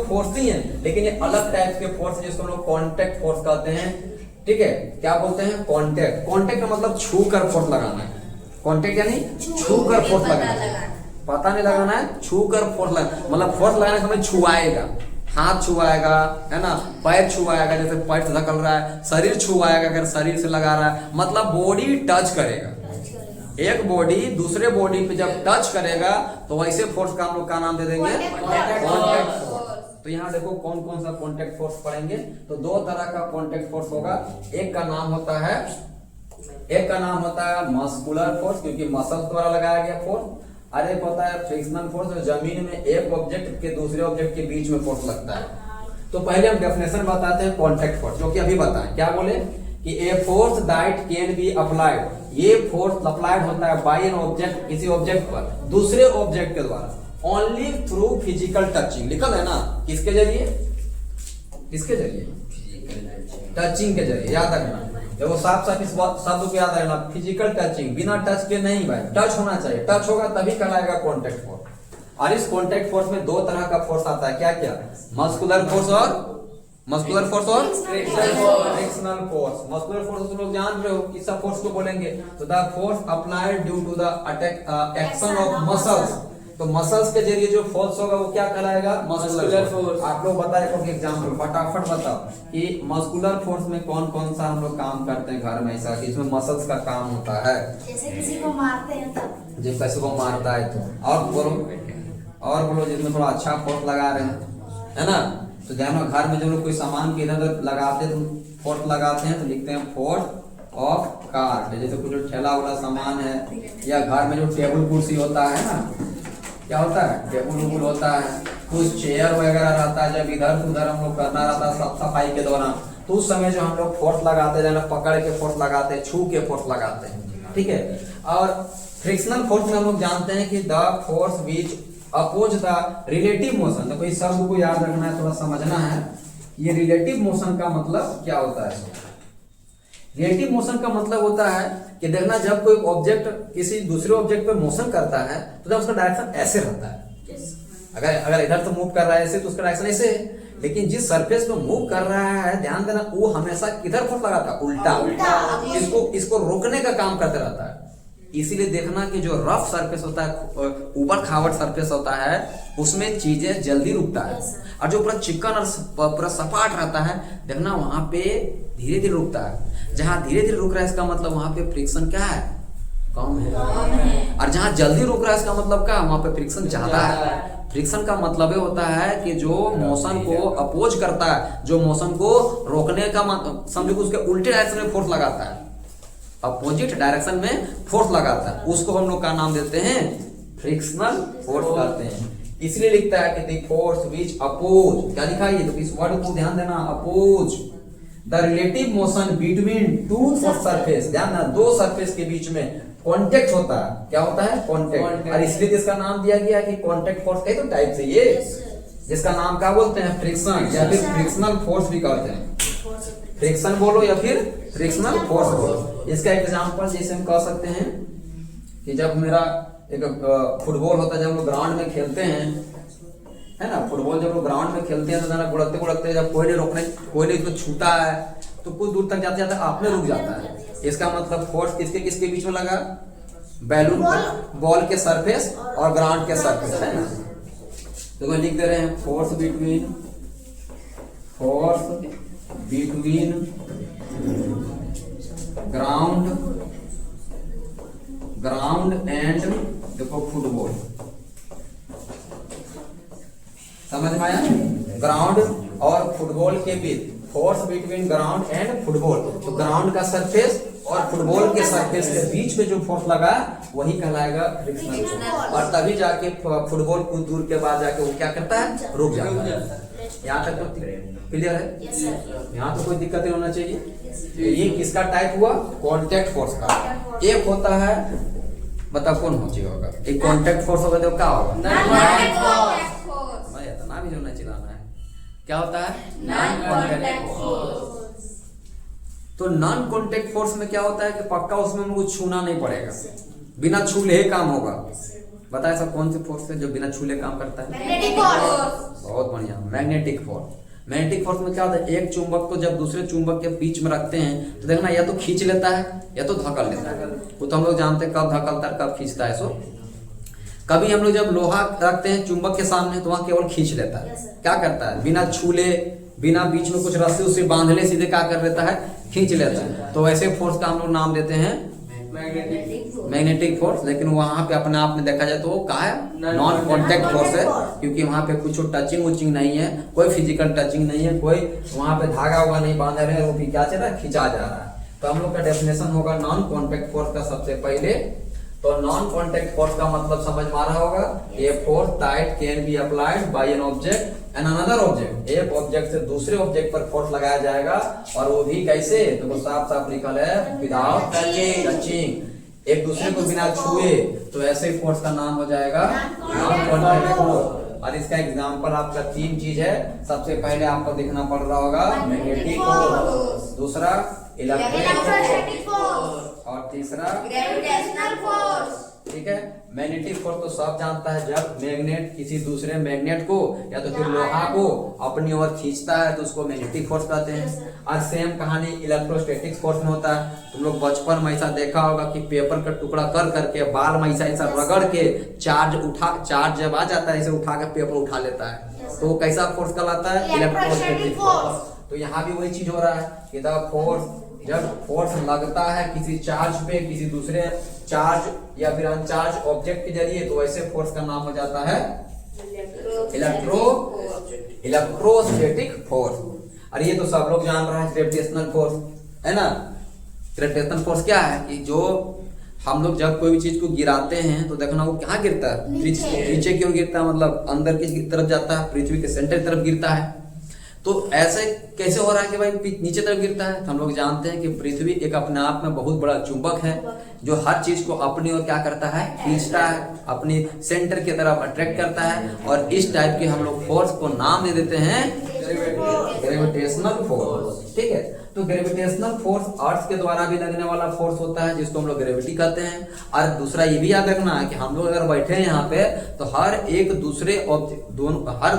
फोर्स ही हैं, लेकिन ये अलग टाइप के फोर्स जिसको हम लोग कॉन्टेक्ट फोर्स कहते हैं। ठीक है, क्या बोलते हैं? कॉन्टेक्ट। कॉन्टेक्ट का मतलब छू कर फोर्स लगाना है। कॉन्टेक्ट यानी छू कर फोर्स लगाना है, पता नहीं लगाना है, छू कर फोर्स लगाना, मतलब फोर्स लगाने के समय छुआएगा, हाथ छुआएगा, है ना, पैर छुआएगा, जैसे पैर से धकल रहा है, शरीर छुआएगा अगर शरीर से लगा रहा है, मतलब बॉडी टच करेगा। एक बॉडी दूसरे बॉडी पे जब टच करेगा तो वैसे फोर्स का हम लोग क्या नाम दे देंगे? Contact force. तो यहाँ देखो कौन कौन सा कॉन्टेक्ट फोर्स पढ़ेंगे। तो दो तरह का कॉन्टेक्ट फोर्स होगा। एक का नाम होता है मस्कुलर फोर्स, क्योंकि मसल द्वारा लगाया गया फोर्स। और एक होता है फ्रिक्शनल फोर्स, जो जमीन में एक ऑब्जेक्ट के दूसरे ऑब्जेक्ट के बीच में फोर्स लगता है। तो पहले हम डेफिनेशन बताते हैं कॉन्टेक्ट फोर्स, जो कि अभी बताएं। क्या बोले कि a force that can be applied, ये फोर्स अप्लाइड होता है बाय एन ऑब्जेक्ट, किसी ऑब्जेक्ट पर दूसरे ऑब्जेक्ट के द्वारा, ओनली थ्रू फिजिकल टचिंग। लिखल है ना, किसके जरिए? किसके जरिए? टचिंग के जरिए। याद रखना, देखो साफ साफ इस शब्द को याद रखना, फिजिकल टचिंग, बिना टच के नहीं भाई, टच होना चाहिए। टच होगा तभी कहलाएगा कॉन्टेक्ट फोर्स। और इस कॉन्टेक्ट फोर्स में दो तरह का फोर्स आता है। क्या क्या? मस्कुलर फोर्स और फ्रिक्शनल फोर्स। मस्कुलर फोर्स तुम लोग जान रहे हो, किस फोर्स को बोलेंगे? तो the force applied due to the action of muscles. तो मसल्स के जरिए जो फोर्स होगा वो क्या कहलाएगा? Muscular force. आप लोग बताए कोई एग्जांपल फटाफट बताओ कि मस्कुलर फोर्स में कौन कौन सा हम लोग काम करते हैं घर में, ऐसा कि इसमें मसल्स का काम होता है। जैसे किसी को मारते हैं तब, जब किसी को मारता है तो। और बोलो जिसमें थोड़ा अच्छा फोर्स लगा रहे हैं, है ना। तो जानो घर में जो लोग कोई सामान के इधर लगाते हैं तो फोर्स लगाते हैं, तो लिखते हैं फोर्स ऑफ कार्ट। जैसे कुछ ठेला वाला सामान है, या घर में जो टेबल कुर्सी होता है ना, क्या होता है? टेबल होता है, कुछ चेयर वगैरह रहता है, जब इधर उधर हम लोग करना रहता है साफ सफाई के दौरान, तो उस समय जो हम लोग फोर्स लगाते हैं, पकड़ के फोर्स लगाते हैं, छू के फोर्स लगाते हैं। ठीक है। और फ्रिक्शनल फोर्स में हम लोग जानते हैं कि the force which oppose the relative motion. तो कोई शब्द को याद रखना है, थोड़ा समझना है। ये रिलेटिव मोशन का मतलब क्या होता है? रिलेटिव मोशन का मतलब होता है कि देखना, जब कोई ऑब्जेक्ट किसी दूसरे ऑब्जेक्ट पे मोशन करता है तो जब उसका डायरेक्शन ऐसे रहता है, अगर इधर तो मूव कर रहा है ऐसे, तो उसका डायरेक्शन ऐसे है। लेकिन जिस सरफेस पे मूव कर रहा है, ध्यान देना, वो हमेशा किधर फोर्स लगाता है? उल्टा। इसको रोकने का काम करते रहता है। इसीलिए देखना कि जो रफ सरफेस होता है, ऊपर खावट सरफेस होता है, उसमें चीजें जल्दी रुकता है। और जो पूरा चिकन और पूरा सपाट रहता है, देखना वहां पे धीरे धीरे रुकता है। जहां धीरे धीरे रुक रहा है, इसका मतलब वहां पे फ्रिक्शन क्या है? कम है। और जहाँ जल्दी रुक रहा है इसका मतलब क्या, वहां पे फ्रिक्शन ज्यादा है। फ्रिक्शन का मतलब ये होता है कि जो मोशन को अपोज करता है, जो मोशन को रोकने का समझो कि उसके उल्टे डायरेक्शन में फोर्स लगाता है, अपोजिट डायरेक्शन में फोर्स लगाता है, उसको हम लोग का नाम देते हैं फ्रिक्शनल फोर्स कहते हैं। इसलिए लिखता है कि द फोर्स विच अपोज, क्या लिखा है, तो इस वर्ड को ध्यान देना, oppose the relative motion between two surface, ध्यान देना, दो सरफेस के बीच में कांटेक्ट होता है। क्या होता है, कांटेक्ट। और इसलिए इसका नाम दिया गया है कि कांटेक्ट फोर्स कई तो टाइप से ये, जिसका नाम क्या बोलते हैं, फ्रिक्शन या फिर फ्रिक्शनल फोर्स भी कहते हैं। फ्रिक्शन बोलो या फिर फ्रिक्शनल फोर्स बोलो। इसका एग्जांपल जैसे हम कह सकते हैं कि जब मेरा एक फुटबॉल होता है, जब हम लोग ग्राउंड में खेलते हैं, है ना, फुटबॉल जब लोग ग्राउंड में खेलते हैं तो जरा गुड़कते गुड़कते जब कोई नहीं इसको छूता है तो कुछ दूर तक जाते जाते आपने रुक जाता है। इसका मतलब फोर्स किसके किसके बीच में लगा, बैलून बॉल के सरफेस और ग्राउंड के सरफेस, है ना। तो कोई लिख दे रहे हैं फोर्स बिटवीन ग्राउंड एंड देखो फुटबॉल, समझ में आया, ग्राउंड और फुटबॉल के बीच force between ground and football. तो ग्राउंड का सरफेस और फुटबॉल के सरफेस के बीच में जो फोर्स लगा वही कहलाएगा फ्रिक्शनल फोर्स। और तभी जाके फुटबॉल कुछ दूर के बाद जाके वो क्या करता है, रुक जाता है। यहाँ तक तो क्लियर है, यहाँ तो कोई दिक्कत नहीं होना चाहिए। ये किसका टाइप हुआ, कॉन्टेक्ट फोर्स का। एक होता है, बताओ कौन होगा, एक कॉन्टेक्ट फोर्स होगा तो क्या होगा, इतना भी जो नहीं चिल्लाना है, क्या होता है, नॉन कॉन्टैक्ट फोर्स। तो नॉन कॉन्टैक्ट फोर्स में क्या होता है कि पक्का उसमें हमको छूना नहीं पड़ेगा, बिना छूले ही काम होगा। बताए सब कौन से फोर्स है जो बिना छूले काम करता है, मैग्नेटिक फोर्स। बहुत बढ़िया, मैग्नेटिक फोर्स। मैग्नेटिक फोर्स में क्या होता है, एक चुंबक को जब दूसरे चुंबक के बीच में रखते हैं तो देखना या तो खींच लेता है या तो धकेल लेता है। वो तो हम लोग जानते हैं कब धकेलता है कब खींचता है। सो कभी हम लोग जब लोहा रखते हैं चुंबक के सामने तो वहां केवल खींच लेता है, क्या करता है, बिना छूले बिना बीच में कुछ रस्सी उससे बांधले सीधे क्या कर लेता है, खींच लेता है। तो ऐसे फोर्स का हम लोग नाम देते हैं मैग्नेटिक फोर्स। लेकिन वहां पे अपने आप में देखा जाए तो वो क्या है, नॉन कॉन्टैक्ट फोर्स है, क्योंकि वहां पे कुछ टचिंग उचिंग नहीं है, कोई फिजिकल टचिंग नहीं है, कोई वहां पे धागा हुआ नहीं बांधा है, वो भी क्या चल रहा है, खिंचा जा रहा है। तो हम लोग का डेफिनेशन होगा नॉन कॉन्टैक्ट फोर्स का सबसे पहले। तो नॉन कॉन्टैक्ट फोर्स का मतलब समझ में आ रहा होगा, a force that can be applied by an object and another object. एक ऑब्जेक्ट से दूसरे ऑब्जेक्ट पर फोर्स लगाया जाएगा, और वो भी कैसे, तो वो साफ साफ लिखल है, विदाउट टचिंग, एक दूसरे को बिना छुए। तो ऐसे फोर्स का नाम हो जाएगा नॉन कॉन्टैक्ट फोर्स। और इसका एग्जांपल आपका तीन चीज है। सबसे पहले आपको देखना पड़ रहा होगा मैग्नेटिक फोर्स, दूसरा इलेक्ट्रोस्टैटिक फोर्स, और तीसरा ग्रेविटेशनल फोर्स। ठीक है। मैग्नेटिक फोर्स तो सब जानता है, जब मैग्नेट किसी दूसरे मैग्नेट को या तो फिर लोहा को अपनी ओर खींचता है तो उसको मैग्नेटिक फोर्स कहते हैं। और सेम कहानी इलेक्ट्रोस्टैटिक फोर्स में होता है। तुम लोग बचपन में ऐसा देखा होगा कि पेपर का टुकड़ा कर करके बाल में ऐसा रगड़ के चार्ज जब आ जाता है ऐसे उठा के पेपर उठा लेता है, तो वो कैसा फोर्स कहलाता है, इलेक्ट्रोस्टैटिक फोर्स। तो यहाँ भी वही चीज हो रहा है कि द फोर्स, जब फोर्स लगता है किसी चार्ज पे किसी दूसरे चार्ज या फिर अनचार्ज ऑब्जेक्ट के जरिए, तो ऐसे फोर्स का नाम हो जाता है इलेक्ट्रोस्टैटिक फोर्स। और ये तो सब लोग जान रहे हैं ग्रेविटेशनल फोर्स, है ना। ग्रेविटेशनल फोर्स क्या है कि जो हम लोग जब कोई भी चीज को गिराते हैं तो देखना वो कहाँ गिरता है, नीचे की ओर गिरता है, मतलब अंदर की तरफ जाता है, पृथ्वी के सेंटर की तरफ गिरता है। तो ऐसे कैसे हो रहा है कि भाई नीचे तरफ गिरता है, तो हम लोग जानते हैं कि पृथ्वी एक अपने आप में बहुत बड़ा चुंबक है जो हर चीज को अपनी ओर क्या करता है, खींचता है, अपनी सेंटर की तरफ अट्रैक्ट करता है। और इस टाइप के हम लोग फोर्स को नाम दे देते हैं ग्रेविटेशनल फोर्स। ठीक है। तो ग्रेविटेशनल फोर्स अर्थ के द्वारा भी लगने वाला फोर्स होता है जिसको हम लोग ग्रेविटी कहते हैं। और दूसरा ये भी याद रखना है कि हम लोग अगर बैठे हैं यहाँ पे तो हर एक दूसरे हर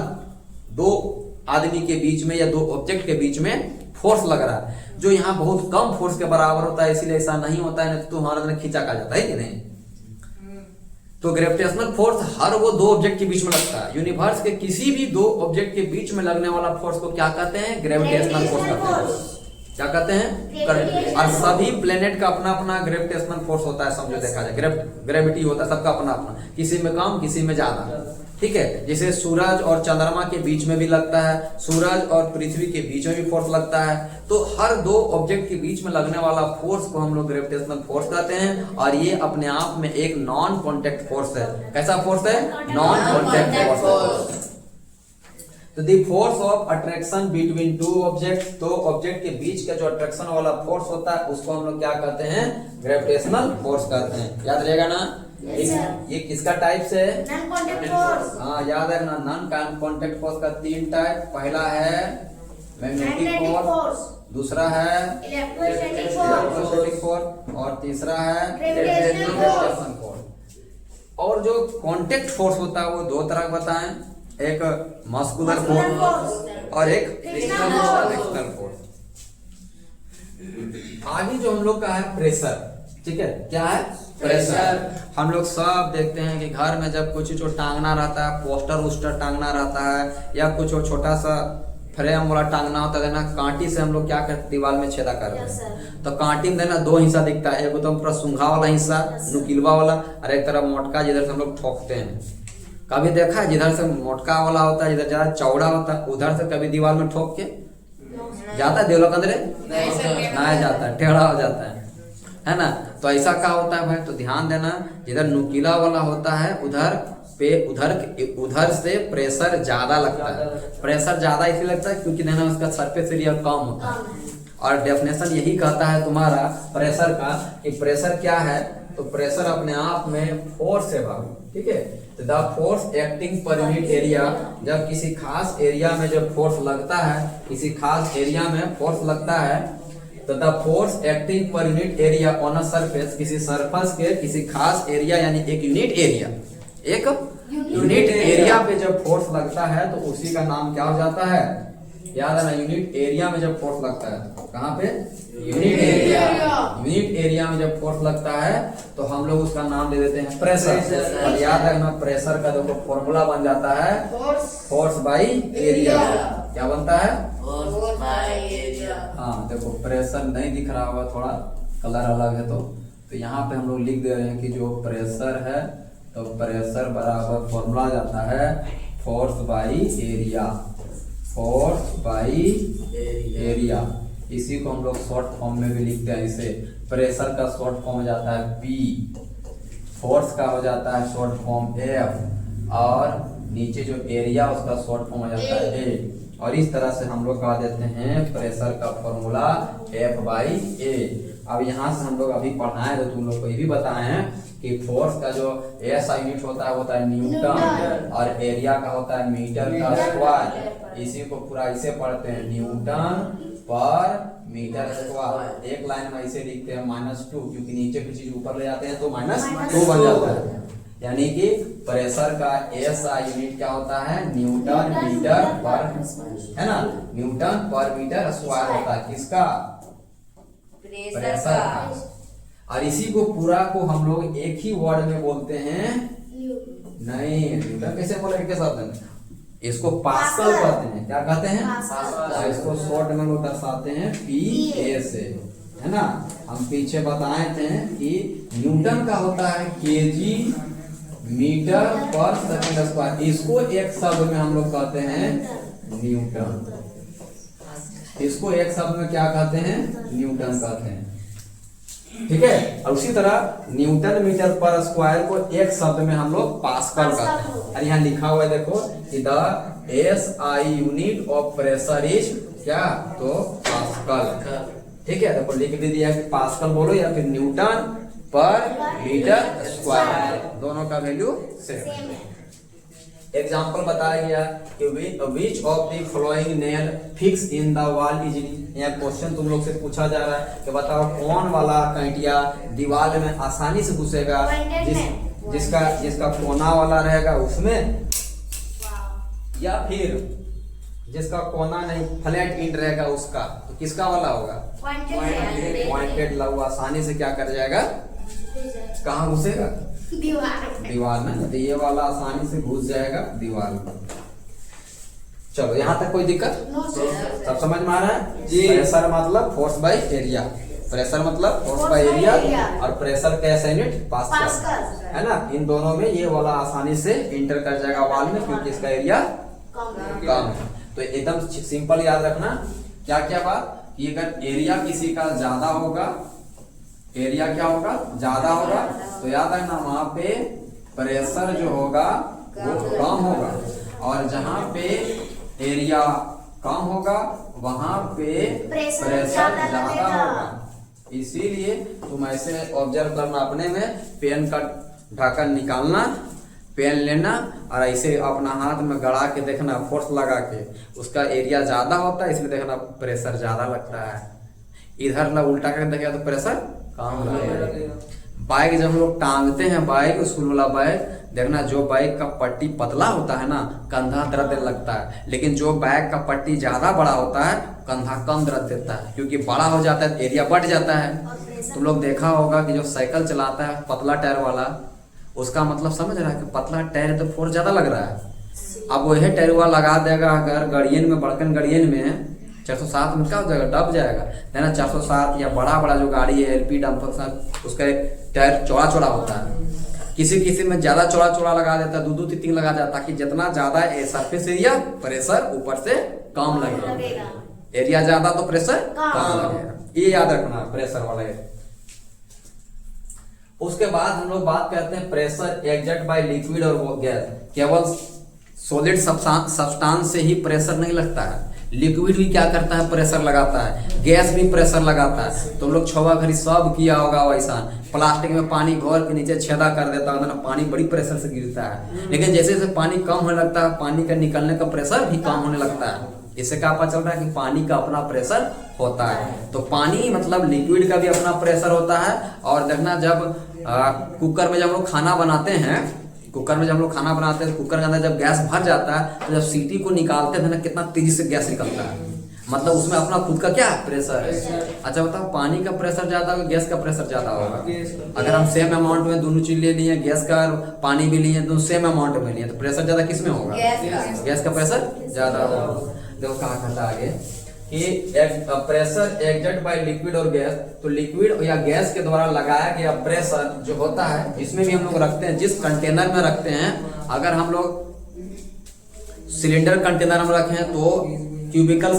दो आदमी के बीच में या दो ऑब्जेक्ट के बीच में फोर्स लग रहा है, जो यहाँ बहुत कम फोर्स के बराबर होता है, इसीलिए ऐसा नहीं होता है, नहीं तो हमारे अंदर खींचा का जाता है कि नहीं। तो ग्रेविटेशनल फोर्स हर वो दो ऑब्जेक्ट के बीच में लगता है। यूनिवर्स के किसी भी दो ऑब्जेक्ट के बीच में लगने वाला फोर्स को क्या कहते हैं, ग्रेविटेशनल फोर्स कहते हैं। क्या कहते हैं करंट। और सभी प्लेनेट का अपना अपना ग्रेविटेशनल फोर्स होता है, समझो देखा जाए ग्रेविटी होता है सबका अपना अपना, किसी में कम किसी में ज्यादा, ठीक है। जैसे सूरज और चंद्रमा के बीच में भी लगता है, सूरज और पृथ्वी के बीच में भी फोर्स लगता है, तो हर दो ऑब्जेक्ट के बीच में लगने वाला फोर्स को हम लोग ग्रेविटेशनल फोर्स कहते हैं। और ये अपने आप में एक नॉन कॉन्टेक्ट फोर्स है। कैसा फोर्स है? Non contact force. तो the force of attraction between two object, तो ऑब्जेक्ट के बीच का जो अट्रैक्शन वाला फोर्स होता है उसको हम लोग क्या कहते हैं? ग्रेविटेशनल फोर्स कहते हैं। याद रहेगा ना? ये किसका टाइप से है? Non contact force. हाँ याद है ना, नॉन कॉन्टैक्ट फोर्स का 3 टाइप। पहला है मैग्नेटिक फोर्स, दूसरा है इलेक्ट्रोस्टैटिक फोर्स और तीसरा है ग्रेविटेशनल फोर्स। और जो कॉन्टैक्ट फोर्स होता है वो 2 तरह का बताएं, एक मस्कुलर फोर्स और एक फ्रिक्शनल फोर्स। आगे जो हम लोग का है प्रेशर, ठीक है, क्या है? प्रेशर। हम लोग सब देखते हैं कि घर में जब कुछ जो टांगना रहता है, पोस्टर उस्टर टांगना रहता है या कुछ छोटा सा फ्रेम वाला टांगना होता है ना, कांटी से हम लोग क्या करते, दीवार में छेदा करते हैं। तो कांटी में देना 2 हिस्सा दिखता है, एक तो पूरा सूंघा वाला हिस्सा नुकीलवा वाला, और एक तरफ मोटका जिधर से हम लोग ठोकते हैं। कभी देखा है जिधर से मोटका वाला होता है, जिधर ज्यादा चौड़ा होता है, उधर से कभी दीवार में ठोक के जाता है देवलोक अंदर? नहीं जाता, टेढ़ा हो जाता है ना। तो ऐसा क्या होता है भाई, तो ध्यान देना, जिधर नुकीला वाला होता है उधर से प्रेशर ज्यादा लगता है। प्रेशर ज्यादा इसलिए लगता है क्योंकि देना उसका सरफेस एरिया कम होता है। और डेफिनेशन यही कहता है तुम्हारा प्रेशर का कि प्रेशर क्या है, तो प्रेशर अपने आप में फोर्स है भाई, ठीक है। तो the force acting per unit area, जब किसी खास एरिया में जब फोर्स लगता है, किसी खास एरिया में फोर्स लगता है, तो the force acting per unit area on a surface, किसी सरफेस के किसी खास एरिया यानी एक यूनिट एरिया, एक यूनिट एरिया पे जब फोर्स लगता है तो उसी का नाम क्या हो जाता है? याद है ना, यूनिट एरिया में जब फोर्स लगता है, कहाँ पे? Unit area. यूनिट एरिया में जब फोर्स लगता है तो हम लोग उसका नाम दे देते हैं प्रेशर। और याद रखना प्रेशर का देखो फॉर्मूला बन जाता है फोर्स बाई एरिया। क्या बनता है? Force by area. हाँ देखो प्रेशर नहीं दिख रहा होगा, थोड़ा कलर अलग है, तो यहाँ पे हम लोग लिख दे रहे हैं कि जो प्रेशर है, तो प्रेशर बराबर फॉर्मूला जाता है force by area. Force by area, इसी को हम लोग शॉर्ट फॉर्म में भी लिखते हैं। इसे प्रेशर का शॉर्ट फॉर्म हो जाता है P, फोर्स का हो जाता है शॉर्ट फॉर्म F, और नीचे जो एरिया उसका शॉर्ट फॉर्म हो जाता है A। और इस तरह से हम लोग कहा देते हैं प्रेशर का फॉर्मूला F बाई A। अब यहाँ से हम लोग अभी पढ़ाए तो तुम लोग को ये भी बताए हैं कि फोर्स का जो एस यूनिट होता है न्यूटन, और एरिया का होता है मीटर का स्क्वायर। इसी को पूरा इसे पढ़ते हैं न्यूटन पर मीटर स्क्वायर। एक लाइन में इसे लिखते हैं -2, क्योंकि नीचे की चीज ऊपर ले जाते हैं तो -2 बन जाता है। यानी कि प्रेशर का एस यूनिट क्या होता है? न्यूटन मीटर पर, है ना, न्यूटन पर मीटर स्क्वायर होता है। किसका? प्रेशर का। और इसी को पूरा को हम लोग एक ही वर्ड में बोलते हैं, नहीं न्यूटन कैसे बोलेंगे के शब्द में? इसको पास्कल कहते हैं। क्या कहते हैं? पास्कल। इसको शॉर्ट में लोग दर्शाते हैं PA से, है ना। हम पीछे बताए थे कि न्यूटन का होता है केजी मीटर पर सेकंड स्क्वायर। इसको एक शब्द में हम लोग कहते हैं न्यूटन। इसको एक शब्द में क्या कहते हैं? न्यूटन कहते हैं, ठीक है। और उसी तरह न्यूटन मीटर पर स्क्वायर को एक शब्द में हम लोग पास्कल कहते हैं। और यहाँ लिखा हुआ है देखो कि the SI unit of pressure is क्या? तो पास्कल, ठीक है। देखो लिख भी दिया कि पास्कल बोलो या फिर न्यूटन पर मीटर स्क्वायर, दोनों का वैल्यू सेम है। एग्जाम्पल बताया गया कि which of the following nail fix in the wall easily. यह क्वेश्चन तुम लोग से पूछा जा रहा है कि बताओ कौन वाला कांटिया दीवार में आसानी से घुसेगा? जिसका कोना वाला रहेगा उसमें, या फिर जिसका कोना नहीं फ्लैट एंड रहेगा उसका, तो किसका वाला होगा? पॉइंटेड लव आसानी से क्या कर जाएगा? कहाँ घुसेगा? दीवार में। तो ये वाला आसानी से घुस जाएगा दीवार में। चलो यहाँ तक कोई दिक्कत? No sir. सब समझ में आ रहा है? जी। प्रेशर मतलब फोर्स बाय एरिया, प्रेशर मतलब फोर्स बाय एरिया, और प्रेशर कैसा यूनिट? Pascal, pascal. है ना? इन दोनों में ये वाला आसानी से इंटर कर जाएगा वॉल में, क्योंकि इसका एरिया कम है। तो एकदम सिंपल याद रखना क्या क्या बात, कि अगर एरिया किसी का ज्यादा होगा, एरिया क्या होगा? ज्यादा होगा, तो याद रखना वहां पे प्रेशर जो होगा वो कम होगा, और जहां पे एरिया कम होगा वहां पे प्रेशर ज्यादा होगा। इसीलिए तुम ऐसे ऑब्जर्व करना अपने में, पेन का ढक्कन निकालना, पेन लेना और ऐसे अपना हाथ में गड़ा के देखना, फोर्स लगा के, उसका एरिया ज्यादा होता है इसलिए देखना प्रेशर ज्यादा लगता है। इधर ना उल्टा करके देखेगा तो प्रेशर कम लगेगा। बाइक जब हम लोग टांगते हैं, बाइक स्कूल वाला बाइक, देखना जो बाइक का पट्टी पतला होता है ना, कंधा दर्द लगता है, लेकिन जो बाइक का पट्टी ज्यादा बड़ा होता है कंधा कम दर्द देता है, क्योंकि बड़ा हो जाता है एरिया बढ़ जाता है। तुम लोग देखा होगा कि जो साइकिल चलाता है पतला टायर वाला, उसका मतलब समझ रहा है कि पतला टायर है तो फोर्स ज्यादा लग रहा है। अब वही टायर वाला लगा देगा अगर गाड़ियन में, बड़कन गाड़ियन में 407 में क्या हो जाएगा? दब जाएगा, है ना? 407 या बड़ा बड़ा जो गाड़ी है एलपी डंपर, उसका टायर चौड़ा चौड़ा होता है। किसी किसी में ज्यादा चौड़ा चौड़ा लगा देता है, 2-2 3 लगा जाता है, ताकि जितना ज्यादा सरफेस एरिया प्रेशर ऊपर से कम लगेगा। एरिया ज्यादा तो प्रेशर कम लगेगा, ये याद रखना प्रेशर वाला है। उसके बाद हम लोग बात करते हैं प्रेशर एग्जर्ट बाय लिक्विड और गैस। केवल सॉलिड सब्सटेंस से ही प्रेशर नहीं लगता है, लिक्विड भी क्या करता है? प्रेशर लगाता है, गैस भी प्रेशर लगाता है। तुम लोग छवा घड़ी सब किया होगा वैसा, प्लास्टिक में पानी घोर के नीचे छेदा कर देता है ना, पानी बड़ी प्रेशर से गिरता है, लेकिन जैसे जैसे पानी कम होने लगता है, पानी का निकलने का प्रेशर भी कम होने लगता है। इससे क्या पता चल रहा है कि पानी का अपना प्रेशर होता है। तो पानी मतलब लिक्विड का भी अपना प्रेशर होता है। और देखना जब कुकर में जब हम लोग खाना बनाते हैं, कुकर में जब हम लोग खाना बनाते हैं, कुकर के अंदर जब गैस भर जाता है, तो जब सीटी को निकालते हैं ना, कितना तेजी से गैस निकलता है, मतलब उसमें अपना खुद का क्या प्रेशर है। अच्छा बताओ, पानी का प्रेशर ज्यादा होगा, गैस का प्रेशर ज्यादा होगा? अगर हम सेम अमाउंट में दोनों चीज ले लिए, गैस का और पानी भी लिए, दोनों सेम अमाउंट में लिए, तो प्रेशर ज्यादा किस में होगा? गैस का प्रेशर ज्यादा होगा। देखो कहा कहता आगे कि प्रेशर एग्जर्ट बाय लिक्विड और गैस, तो लिक्विड या गैस के द्वारा लगाया गया प्रेशर जो होता है, इसमें भी हम लोग रखते हैं, जिस कंटेनर में रखते हैं। अगर हम लोग सिलेंडर कंटेनर में रखें तो, क्यूबिकल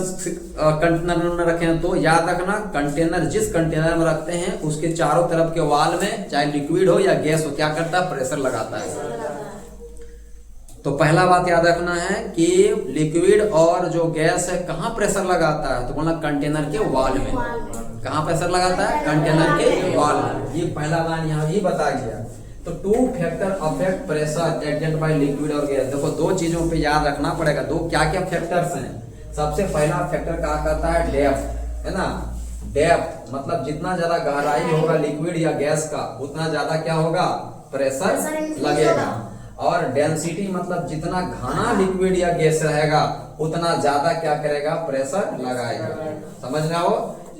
कंटेनर में रखें तो, याद रखना कंटेनर जिस कंटेनर में रखते हैं उसके चारों तरफ के वॉल में, चाहे लिक्विड हो या गैस हो, क्या करता है? प्रेशर लगाता है। तो पहला बात याद रखना है कि लिक्विड और जो गैस है कहाँ प्रेशर लगाता है? तो बोला कंटेनर के वॉल में। कहाँ प्रेशर लगाता है? कंटेनर के वॉल में। ये पहला लाइन यहाँ ही बता गया। तो 2 factor affect pressure exert by liquid और गैस। देखो 2 चीजों पे याद रखना पड़ेगा। 2 क्या क्या फैक्टर्स हैं? सबसे पहला फैक्टर कहा करता है डेप्थ, है ना? डेप्थ मतलब जितना ज्यादा गहराई होगा लिक्विड या गैस का, उतना ज्यादा क्या होगा? प्रेशर लगेगा। और डेंसिटी मतलब जितना घना लिक्विड या गैस रहेगा उतना ज्यादा क्या करेगा? प्रेशर लगाएगा। समझ रहे हो?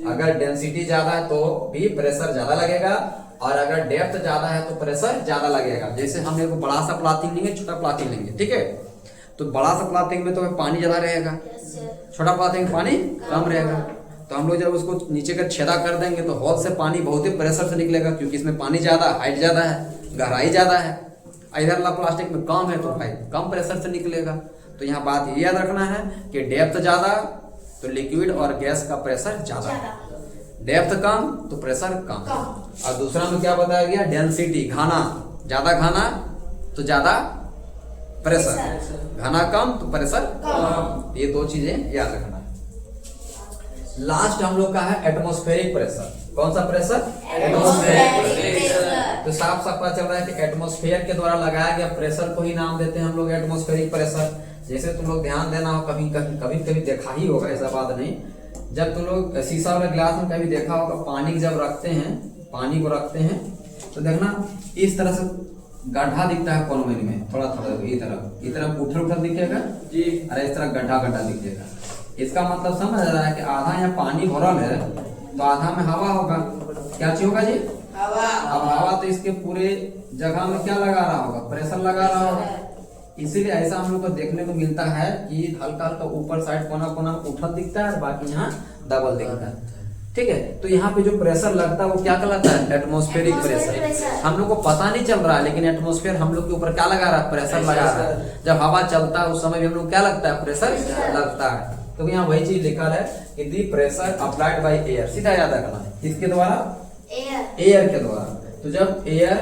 अगर डेंसिटी ज्यादा है तो भी प्रेशर ज्यादा लगेगा, और अगर डेप्थ ज्यादा है तो प्रेशर ज्यादा लगेगा। जैसे हम एक बड़ा सा प्लाथिंग लेंगे, छोटा प्लाथिंग लेंगे, ठीक है? तो बड़ा सा प्लाथिंग में तो पानी ज्यादा रहेगा, छोटा प्लाथिंग में पानी कम रहेगा। तो हम लोग जब उसको नीचे का छेदा कर देंगे तो हॉल से पानी बहुत ही प्रेशर से निकलेगा, क्योंकि इसमें पानी ज्यादा, हाइट ज्यादा है, गहराई ज्यादा है। इधर वाला प्लास्टिक में कम है तो भाई कम प्रेशर से निकलेगा। तो यहाँ बात ये याद रखना है कि डेप्थ ज्यादा तो लिक्विड और गैस का प्रेशर ज्यादा, डेप्थ कम तो प्रेशर कम। और दूसरा में क्या बताया गया? डेंसिटी, घना, ज्यादा घना तो ज्यादा प्रेशर, घना कम तो प्रेशर कम। ये 2 चीजें याद रखना है। लास्ट हम लोग का है एटमॉस्फेरिक प्रेशर। कौन सा प्रेशर? एटमॉस्फेरिक। तो साफ साफ पता चल रहा है कि एटमॉस्फेयर के द्वारा लगाया गया प्रेशर को ही नाम देते हैं हम लोग एटमॉस्फेरिक प्रेशर। जैसे तुम लोग ध्यान देना हो, कभी देखा ही होगा, ऐसा बात नहीं, जब तुम लोग शीशा वाले ग्लास में कभी देखा होगा, पानी जब रखते हैं, पानी को रखते हैं तो देखना इस तरह से गड्ढा दिखता है कॉलोनी में, थोड़ा थोड़ा ये तरफ उठल दिखेगा जी, अरे इस तरह गड्ढा दिखेगा। इसका मतलब समझ रहा है कि आधा यहाँ पानी भरल है तो आधा में हवा होगा। क्या चीज होगा जी? हवा। अब हवा तो इसके पूरे जगह में क्या लगा रहा होगा? प्रेशर लगा रहा होगा। इसीलिए ऐसा हम लोग को देखने को मिलता है कि हल्का हल्का ऊपर साइड कोना कोना उठा दिखता है और बाकी यहाँ दबल दिखता है। ठीक है, तो यहाँ पे जो प्रेशर लगता है वो क्या कहलाता है? Atmospheric pressure. हम लोग को पता नहीं चल रहा है, लेकिन एटमॉस्फेयर हम लोग के ऊपर क्या लगा रहा है? प्रेशर लगा रहा है। जब हवा चलता है उस समय भी हम लोग क्या लगता है? प्रेशर लगता है। तो यहाँ वही चीज लिखा है कि the pressure applied by air, सीधा याद रखना है, किसके द्वारा? एयर के द्वारा। तो जब एयर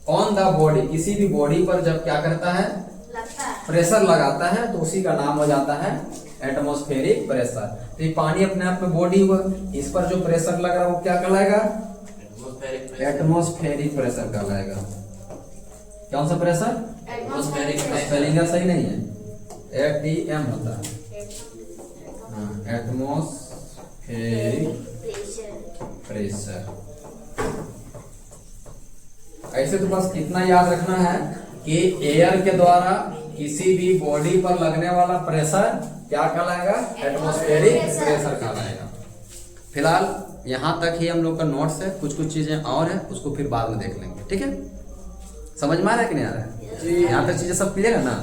ऑन द बॉडी, किसी भी बॉडी पर जब क्या करता है? प्रेशर लगाता है, तो उसी का नाम हो जाता है एटमॉस्फेरिक प्रेशर। तो ये पानी अपने आप में बॉडी हुआ, इस पर जो प्रेशर लग रहा है वो क्या कहलाएगा? एटमॉस्फेरिक प्रेशर कहलाएगा। कौन सा प्रेशर? एटमॉस्फेरिक स्पेलिंग सही नहीं है, ATM होता है। Atmospheric pressure. ऐसे तो बस कितना याद रखना है कि एयर के द्वारा किसी भी बॉडी पर लगने वाला प्रेशर क्या कहलाएगा? एटमॉस्फेरिक प्रेशर कहलाएगा। फिलहाल यहाँ तक ही हम लोग का नोट्स है, कुछ कुछ चीजें और है उसको फिर बाद में देख लेंगे। ठीक है, समझ में आ रहा है कि नहीं आ रहा है? यहाँ तक चीजें सब क्लियर है ना?